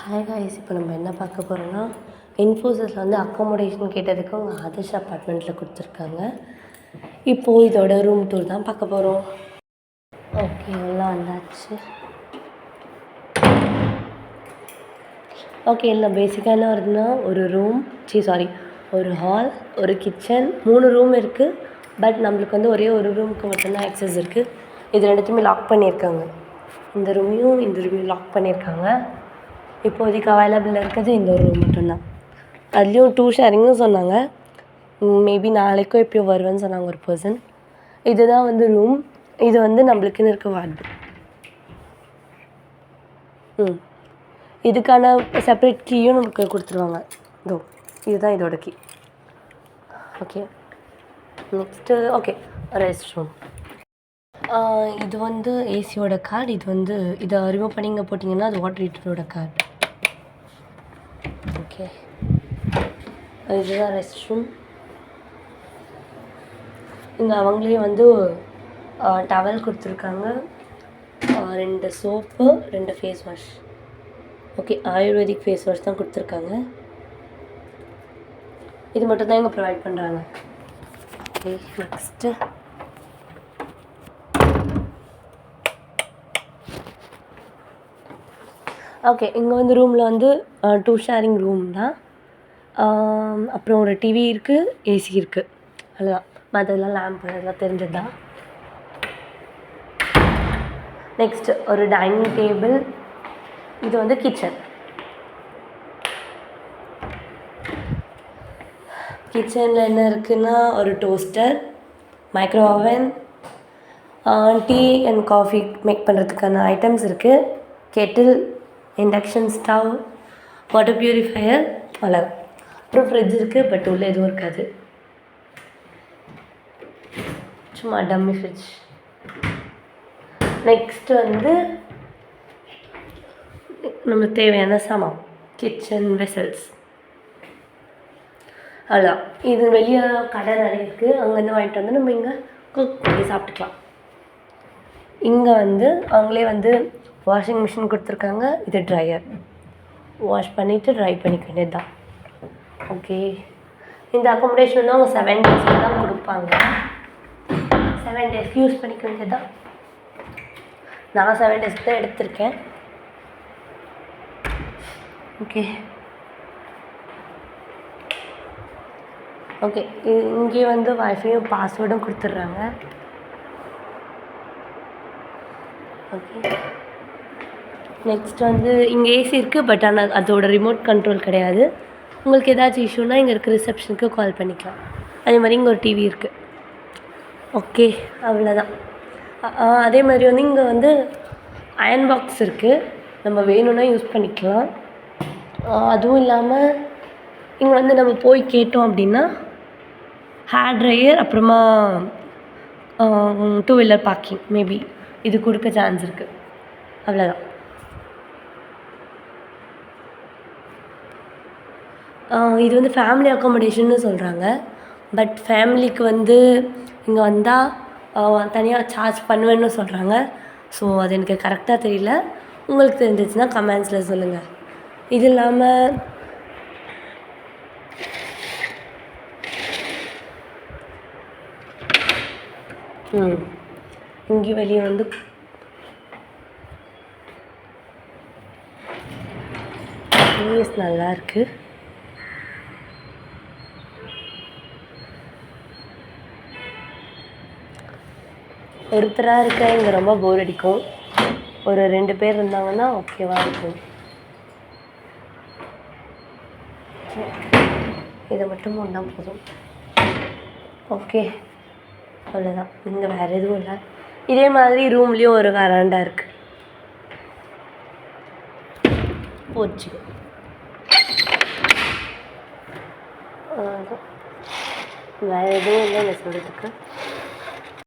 Hi guys, இப்போ நம்ம என்ன பார்க்க போகிறோன்னா இன்ஃபோசிஸில் வந்து அக்காமடேஷன் கேட்டதுக்கு அவங்க ஆதர்ஷ் அப்பார்ட்மெண்ட்டில் கொடுத்துருக்காங்க. இப்போது இதோட ரூம் டூர் தான் பார்க்க போகிறோம். ஓகே, எல்லாம் வந்தாச்சு. ஓகே, இல்லை பேசிக்காக என்ன வருதுன்னா ஒரு ரூம் ஒரு ஹால், ஒரு கிச்சன், 3 ரூம் இருக்குது. பட் நம்மளுக்கு வந்து ஒரே ஒரு ரூமுக்கு மட்டும்தான் ஆக்சஸ் இருக்குது. இது ரெண்டுத்தையுமே லாக் பண்ணியிருக்காங்க. இந்த ரூமையும் லாக் பண்ணியிருக்காங்க. இப்போதைக்கு அவைலபிளாக இருக்கிறது இந்த ஒரு ரூம் மட்டும்தான். அதுலேயும் 2 ஷேரிங்கும் சொன்னாங்க. மேபி நாளைக்கும் எப்போயோ வருவேன்னு சொன்னாங்க ஒரு பர்சன். இதுதான் வந்து ரூம். இது வந்து நம்மளுக்குன்னு இருக்க வார்டு. இதுக்கான செப்பரேட் கீயும் நமக்கு கொடுத்துருவாங்க. இதுதான் இதோட key. Okay, next rest room. இது வந்து ஏசியோட கார்டு. இதை ரிமூவ் பண்ணி இங்கே போட்டிங்கன்னா அது வாட்டர் ஹீட்டரோட கார்டு. ஓகே, இதுதான் ரெஸ்ட் ரூம். இங்கே அவங்களே வந்து டவல் கொடுத்துருக்காங்க, 2 soap, 2 face wash. Okay, Ayurvedic face wash தான் கொடுத்துருக்காங்க. இது மட்டும் தான் இங்கே ப்ரொவைட் பண்ணுறாங்க. ஓகே, நெக்ஸ்ட்டு இங்கே வந்து ரூமில் வந்து 2 ஷேரிங் ரூம் தான். அப்புறம் ஒரு டிவி இருக்குது, ஏசி இருக்குது, அவ்வளோதான். மற்றதெல்லாம் லேம்ப் அதெல்லாம் தெரிஞ்சது தான். நெக்ஸ்ட்டு ஒரு டைனிங் டேபிள். இது வந்து கிச்சன். கிச்சனில் என்ன இருக்குன்னா ஒரு toaster, micro oven, tea and coffee make பண்ணுறதுக்கான ஐட்டம்ஸ் இருக்குது, kettle, induction stove, water purifier, அவ்வளோ. அப்புறம் ஃப்ரிட்ஜ் இருக்குது, பட் உள்ளே எதுவும் இருக்காது, சும்மா டம்மி ஃப்ரிட்ஜ். நெக்ஸ்ட்டு வந்து நமக்கு தேவையான சாமான், கிச்சன் வெசல்ஸ், அவ்வளோ. இது வெளியே கடை நிறைய இருக்குது, அங்கேருந்து வாங்கிட்டு வந்து நம்ம இங்கே குக் பண்ணி சாப்பிட்டுக்கலாம். இங்கே வந்து அவங்களே வந்து வாஷிங் மிஷின் கொடுத்துருக்காங்க. இது ட்ரையர், வாஷ் பண்ணிவிட்டு ட்ரை பண்ணிக்க வேண்டியது தான். ஓகே, இந்த அக்காமடேஷன் வந்து அவங்க 7 டேஸ்க்கு தான் கொடுப்பாங்க. 7 டேஸ்க்கு யூஸ் பண்ணிக்க வேண்டியது தான். நான் 7 டேஸ்க்கு தான் எடுத்திருக்கேன். ஓகே, இங்கே வந்து வைஃபையும் பாஸ்வேர்டும் கொடுத்துட்றாங்க. ஓகே, நெக்ஸ்ட் வந்து இங்கே ஏசி இருக்குது, பட் ஆனால் அதோட ரிமோட் கண்ட்ரோல் கிடையாது. உங்களுக்கு ஏதாச்சும் இஷ்யூனா இங்கே இருக்க ரிசப்ஷனுக்கு கால் பண்ணிக்கலாம். அதே மாதிரி இங்கே ஒரு டிவி இருக்குது. ஓகே, அவ்வளோதான். அதே மாதிரி வந்து இங்கே வந்து அயன் பாக்ஸ் இருக்குது, நம்ம வேணும்னா யூஸ் பண்ணிக்கலாம். அதுவும் இல்லாமல் இங்கே வந்து நம்ம போய் கேட்டோம் அப்படின்னா ஹேர் ட்ரையர், அப்புறமா 2 வீலர் பார்க்கிங் மேபி இது கொடுக்க சான்ஸ் இருக்குது. அவ்வளோதான். இது வந்து ஃபேமிலி அக்காமடேஷன்னு சொல்கிறாங்க. பட் ஃபேமிலிக்கு வந்து இங்கே வந்தால் தனியாக சார்ஜ் பண்ணுவேன்னு சொல்கிறாங்க. ஸோ அது எனக்கு கரெக்டாக தெரியல. உங்களுக்கு தெரிஞ்சிச்சுன்னா கமெண்ட்ஸில் சொல்லுங்கள். இது இல்லாமல் இங்கே வெளியே வந்து பிளேஸ் நல்லா இருக்குது. ஒருத்தராக இருக்க இங்கே ரொம்ப போர் அடிக்கும். ஒரு 2 பேர் இருந்தாங்கன்னா ஓகேவாக இருக்கும். இதை மட்டும் ஒன்றா போதும். ஓகே, அவ்வளோதான். இங்கே வேறு எதுவும் இல்லை. இதே மாதிரி ரூம்லேயும் ஒரு வராண்டா இருக்குது. போச்சு, வேறு எதுவும் இல்லை சொல்கிறதுக்கு.